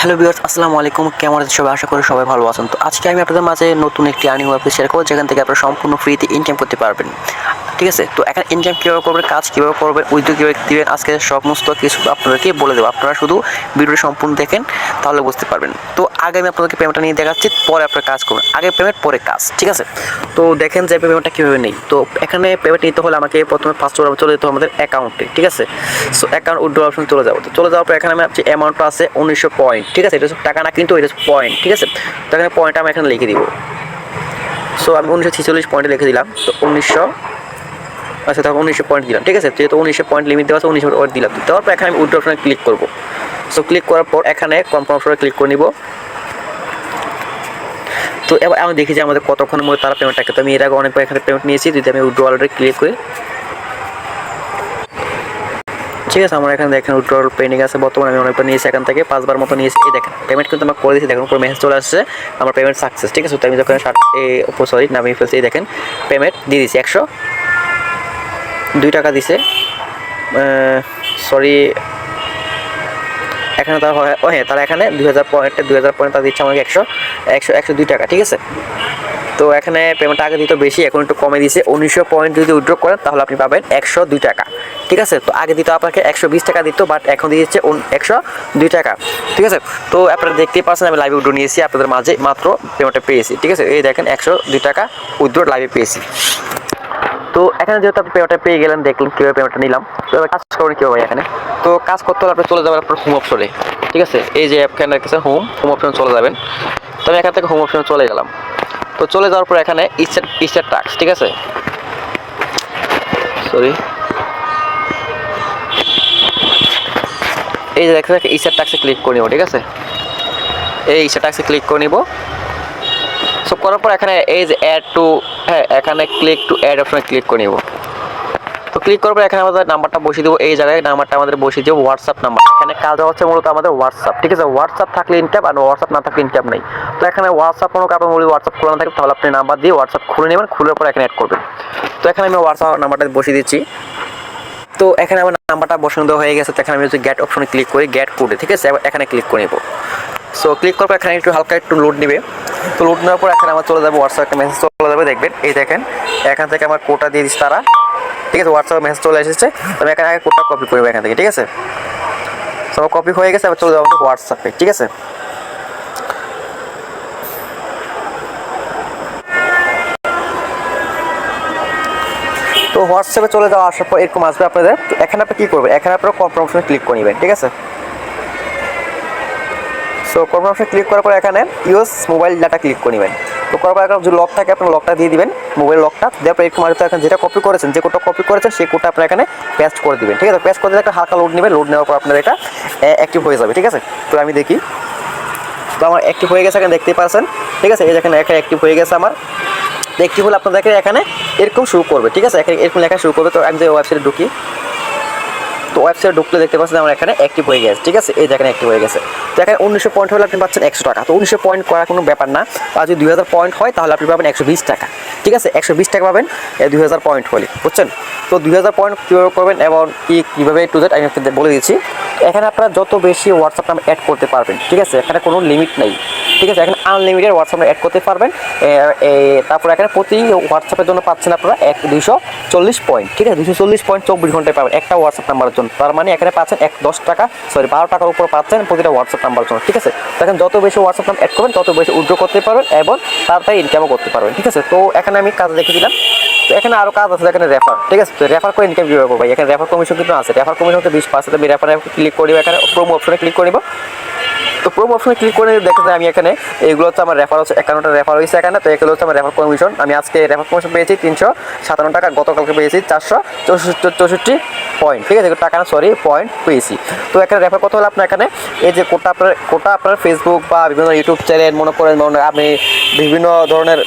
Hello viewers, আসসালামু আলাইকুম। কেমন আছেন সবাই? আশা করি সবাই ভালো আছেন। তো আজকে আমি আপনাদের মাঝে নতুন একটি আর্নিং ওয়েবসাইট শেয়ার করব, যেখান থেকে আপনারা সম্পূর্ণ ফ্রিতে ইনকাম করতে পারবেন। ঠিক আছে, তো এখানে ইনকাম কীভাবে করবেন, কাজ কীভাবে করবেন, উইথড্র কীভাবে দিবেন, আজকে সমস্ত কিছু আপনাদেরকে বলে দেবো। আপনারা শুধু ভিডিওটি সম্পূর্ণ দেখেন, তাহলে বুঝতে পারবেন। তো আগে আমি আপনাদেরকে পেমেন্টটা নিয়ে দেখাচ্ছি, পরে আপনারা কাজ করবেন। আগে পেমেন্ট, পরে কাজ। ঠিক আছে, তো দেখেন যে পেমেন্টটা কীভাবে নেই। তো এখানে পেমেন্ট নিতে হলে আমাকে প্রথমে $5 চলে যেতে হবে আমাদের অ্যাকাউন্টে। ঠিক আছে, সো অ্যাকাউন্ট উইথড্র অপশন চলে যাবো। তো চলে যাওয়ার পর এখানে আমি যে অ্যামাউন্টটা আছে 1900 পয়েন্ট। ঠিক আছে, এটা হচ্ছে টাকা না, কিন্তু এটা হচ্ছে পয়েন্ট। ঠিক আছে, তো এখানে পয়েন্ট আমি এখানে লিখে দিব। সো আমি 1946 পয়েন্টে লিখে দিলাম। তো 1900, আচ্ছা তখন 1900 পয়েন্ট দিলাম। ঠিক আছে, যেহেতু 1900 পয়েন্ট লিমিট দেওয়া আছে, 1900 পয়েন্ট দিলাম। দেওয়ার পর এখানে আমি উইথড্র অপশনে ক্লিক করব। সো ক্লিক করার পর এখানে কনফার্ম অপশনে ক্লিক করে নিব। তো এবার আমি দেখি যে আমাদের কতক্ষণের মধ্যে তারা পেমেন্টটাকে, তো আমি এর আগে অনেকবার এখানে পেমেন্ট নিয়েছি। যদি আমি উইথড্র অলরেডি ক্লিক করি, ঠিক আছে, আমার এখানে দেখেন উইথড্রল পেন্ডিং আছে। বর্তমানে আমি অনেকবার নিয়েছি, এখান থেকে 5বার মতো নিয়েছি। এই দেখেন পেমেন্ট কিন্তু আমার করে দিয়েছি। দেখুন উপর মেসেজ চলে আসছে, আমার পেমেন্ট সাকসেস। ঠিক আছে, তো আমি যখন সরি নামিয়ে ফেলছি, এই দেখেন পেমেন্ট দিয়ে দিয়েছি। 102 টাকা দিছে। সরি, এখানে তারা হ্যাঁ, তারা এখানে 2000 পয়েন্ট তারা দিচ্ছে আমাকে 102 টাকা। ঠিক আছে, তো এখানে পেমেন্টটা আগে দিত বেশি, এখন একটু কমে দিয়েছে। 1900 পয়েন্ট যদি উইথড্র করেন তাহলে আপনি পাবেন 102 টাকা। ঠিক আছে, তো আগে দিত আপনাকে 120 টাকা দিত, বাট এখন দিয়েছে 102 টাকা। ঠিক আছে, তো আপনারা দেখতেই পাচ্ছেন আমি লাইভে উইথড্র নিয়েছি, আপনাদের মাঝে মাত্র পেমেন্টটা পেয়েছি। ঠিক আছে, এই দেখেন 102 টাকা উইথড্র লাইভে পেয়েছি। তো এখানে যেহেতু আপনি পেমেন্টটা পেয়ে গেলেন, দেখলেন কীভাবে পেমেন্টটা নিলাম। তো এবার কাজ করবেন কীভাবে এখানে। তো কাজ করতে হলে আপনি চলে যাবেন আপনার হোম অপশনে। ঠিক আছে, এই যে এখানে রেখেছেন হোম অপশনে চলে যাবেন। তো আমি এখান থেকে হোম অপশনে চলে গেলাম। তো চলে যাওয়ার পর এখানে স্টার্ট টাস্ক। ঠিক আছে, সরি, এই যে দেখেন স্টার্ট টাস্কে ক্লিক করে নিব। ঠিক আছে, এই স্টার্ট টাস্কে ক্লিক করে নিব। সো করার পর এখানে এই যে এখানে ক্লিক টু অ্যাড অপশনে ক্লিক করে নিব। তো ক্লিক করার পর এখানে আমাদের নাম্বারটা বসিয়ে দেবো। এই জায়গায় নাম্বারটা আমাদের বসিয়ে দেবো, হোয়াটসঅ্যাপ নাম্বার। এখানে কাজ হচ্ছে মূলত আমাদের হোয়াটসঅ্যাপ। ঠিক আছে, হোয়াটসঅ্যাপ থাকলে ইনকাম, আর হোয়াটসঅ্যাপ না থাকলে ইনকাম নেই। তো এখানে হোয়াটসঅ্যাপ কোনো কারণ বলি হোয়াটসঅ্যাপ খোলা না থাকে, তাহলে আপনি নাম্বার দিয়ে হোয়াটসঅ্যাপ খুলে নেবেন, খুলের পর এখানে অ্যাড করবেন। তো এখানে আমি হোয়াটসঅ্যাপ নাম্বারটা বসিয়ে দিচ্ছি। তো এখানে আমার নাম্বারটা বসানো দেওয়া হয়ে গেছে। তো এখানে আমি হচ্ছে গেট অপশনে ক্লিক করি, গেট কোডে। ঠিক আছে, এখানে ক্লিক করে নেব। সো ক্লিক করার পর এখানে একটু হালকা একটু লোড নেবে। তো লোড নেওয়ার পর এখানে আমার চলে যাবে হোয়াটসঅ্যাপ, একটা মেসেজ চলে যাবে। দেখবেন এই দেখেন এখান থেকে আমার কোডটা দিয়ে দিচ্ছে তারা। ঠিক আছে, হোয়াটসঅ্যাপে মেসেজ চলে এসেছে। তো আমি এখানে আগে কোডটা কপি করবো এখান থেকে। ঠিক আছে, সব কপি হয়ে গেছে, আবার চলে যাবো হোয়াটসঅ্যাপে। ঠিক আছে, তো হোয়াটসঅ্যাপে চলে যাওয়া আসার পর এরকম আসবে আপনাদের। তো এখানে আপনি কী করবেন, এখানে আপনারা কনফার্ম অপশনে ক্লিক করে নেবেন। ঠিক আছে, সো কনফার্ম অপশনে ক্লিক করার পর এখানে ইউজ মোবাইল ডাটা ক্লিক করে নেবেন। তো করার পর এখানে যে লক থাকে আপনার লকটা দিয়ে দিবেন, মোবাইল লকটা দেওয়ার পর এরকম আসবে। এখন যেটা কপি করেছেন, যে কোডটা কপি করেছেন সেই কোডটা আপনার এখানে পেস্ট করে দিবেন। ঠিক আছে, পেস্ট করে দিলে একটা হালকা লোড নেবেন। লোড নেওয়ার পর আপনার এটা অ্যাক্টিভ হয়ে যাবে। ঠিক আছে, তো আমি দেখি। তো আমার অ্যাক্টিভ হয়ে গেছে, এখানে দেখতেই পাচ্ছেন। ঠিক আছে, এই দেখেন এখানে অ্যাক্টিভ হয়ে গেছে আমার। অ্যাক্টিভ হলে আপনাদেরকে এখানে এরকম শুরু করবে। ঠিক আছে, এরকম লেখা শুরু করবে। তো আমি যে ওয়েবসাইটে ঢুকি, তো ওয়েবসাইটে ঢুকলে দেখতে পাচ্ছেন আমার এখানে অ্যাক্টিভ হয়ে গেছে। ঠিক আছে, এই দেখেন অ্যাক্টিভ হয়ে গেছে। তো এখানে 1900 পয়েন্ট হলে আপনি পাচ্ছেন 100 টাকা। তো 1900 পয়েন্ট করার কোনো ব্যাপার না। আর যদি 2000 পয়েন্ট হয় তাহলে আপনি পাবেন 120 টাকা। ঠিক আছে, 120 টাকা পাবেন 2000 পয়েন্ট হলে, বুঝছেন। তো 2000 পয়েন্ট কীভাবে করবেন এবং কীভাবে টু জেড আমি আপনাদের বলে দিচ্ছি। এখানে আপনারা যত বেশি হোয়াটসঅ্যাপ নাম্বার অ্যাড করতে পারবেন। ঠিক আছে, এখানে কোনো লিমিট নেই। ঠিক আছে, এখানে আনলিমিটেড হোয়াটসঅ্যাপ অ্যাড করতে পারবেন। তারপর এখানে প্রতি হোয়াটসঅ্যাপের জন্য পাচ্ছেন আপনারা 240 পয়েন্ট। ঠিক আছে, 240 পয়েন্ট 24 ঘন্টায় পাবেন একটা হোয়াটসঅ্যাপ নাম্বারের জন্য। তার মানে এখানে পাচ্ছেন 10 টাকা, সরি 12 টাকার উপর পাচ্ছেন প্রতিটা হোয়াটসঅ্যাপ নাম্বারের জন্য। ঠিক আছে, দেখেন যত বেশি হোয়াটসঅ্যাপ নাম্বার অ্যাড করবেন তত বেশি উইথড্র করতে পারবেন এবং তাড়াতাড়ি ইনকামও করতে পারবেন। ঠিক আছে, তো এখানে আমি কাজ দেখে দিলাম। তো এখানে আরও কাজ আছে, এখানে রেফার। ঠিক আছে, তো রেফার করে ইনকাম কীভাবে করবো, এখানে রেফার কমিশন কিন্তু আছে। রেফার কমিশন হচ্ছে 20%। আমি রেফারে ক্লিক করি, এখানে প্রোমো অপশনে ক্লিক করিব। তো প্রোমো অপশনে ক্লিক করে দেখতে যায় আমি এখানে এইগুলো হচ্ছে আমার রেফার হচ্ছে 51টা রেফার হয়েছে এখানে। তো এগুলো হচ্ছে আমার রেফার কমিশন। আমি আজকে রেফার কমিশন পেয়েছি 357 টাকা, গতকালকে পেয়েছি 464 পয়েন্ট। ঠিক আছে, টাকা না, সরি পয়েন্ট পেয়েছি। তো এখানে রেফার করতে হলে আপনার এখানে এই যে কোটা আপনার ফেসবুক বা বিভিন্ন ইউটিউব চ্যানেল মনে করেন আপনি বিভিন্ন ধরনের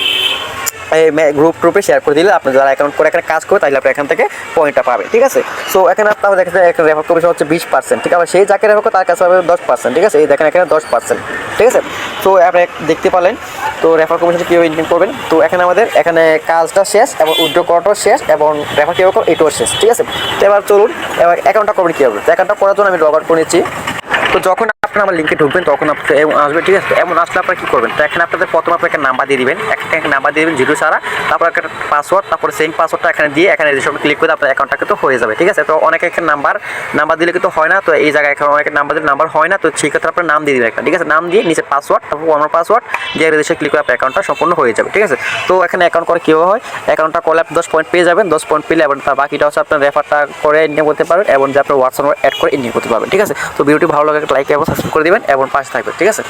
গ্রুপে শেয়ার করে দিলে আপনি যারা অ্যাকাউন্ট করে এখানে কাজ করে তাহলে আপনি এখান থেকে পয়েন্টটা পাবে। ঠিক আছে, সো এখানে আপনারা দেখেন এখানে রেফার কমিশন হচ্ছে 20%। ঠিক আছে, সেই যাকে রেফার করে তার কাছে পাবে 10%। ঠিক আছে, এই দেখেন এখানে 10%। ঠিক আছে, তো আপনি দেখতে পারলেন। তো রেফার কমিশন কীভাবে ইনকাম করবেন। তো এখানে আমাদের এখানে কাজটা শেষ এবং উইথড্র করাটাও শেষ এবং রেফার কীভাবে করো এটাও শেষ। ঠিক আছে, তো এবার চলুন এবার অ্যাকাউন্টটা করবেন কীভাবে। তো অ্যাকাউন্টটা করার জন্য আমি লগ আউট করে নিচ্ছি। তো তো যখন আপনারা আমার লিঙ্কে ঢুকবেন তখন আপনার এমন আসবে, ঠিক আছে। এমন আসলে আপনারা কী করবেন, তো এখানে আপনাদের প্রথমে আপনার একটা নাম্বার দিয়ে দিবেন, একটা নাম্বার দিয়ে দেবেন 0 ছাড়া, তারপর একটা পাসওয়ার্ড, তারপরে সেম পাসওয়ার্ডটা এখানে দিয়ে এখানে রেজিস্টার ক্লিক করে আপনার অ্যাকাউন্টটা কিন্তু হয়ে যাবে, ঠিক আছে। তো অনেকে এখানে নাম্বার দিলে কিন্তু হয় না, তো এই জায়গায় এখানে অনেকের নাম্বার হয় না, তো সেক্ষেত্রে আপনার নাম দিয়ে দিবেন একটা, ঠিক আছে। নাম দিয়ে নিচে পাসওয়ার্ড, তারপর আমার পাসওয়ার্ড দিয়ে রেজিস্টার ক্লিক করে আপনার অ্যাকাউন্টটা সম্পূর্ণ হয়ে যাবে, ঠিক আছে। তো এখানে অ্যাকাউন্ট করে কীভাবে হয়, অ্যাকাউন্টটা করলে আপনি 10 পয়েন্ট পেয়ে যাবেন, 10 পয়েন্ট পেলে এবং তার বাকিটা হচ্ছে আপনার রেফারটা করে ইনকাম করতে পারবেন এবং যে আপনার হোয়াটসঅ্যাপ অ্যাড করে ইনকাম করতে পারবেন, ঠিক আছে। তো ভিডিওটি ভালো লাগে লাইক এবং সাবস্ক্রাইব করে দিবেন এবং পাশে থাকবেন, ঠিক আছে।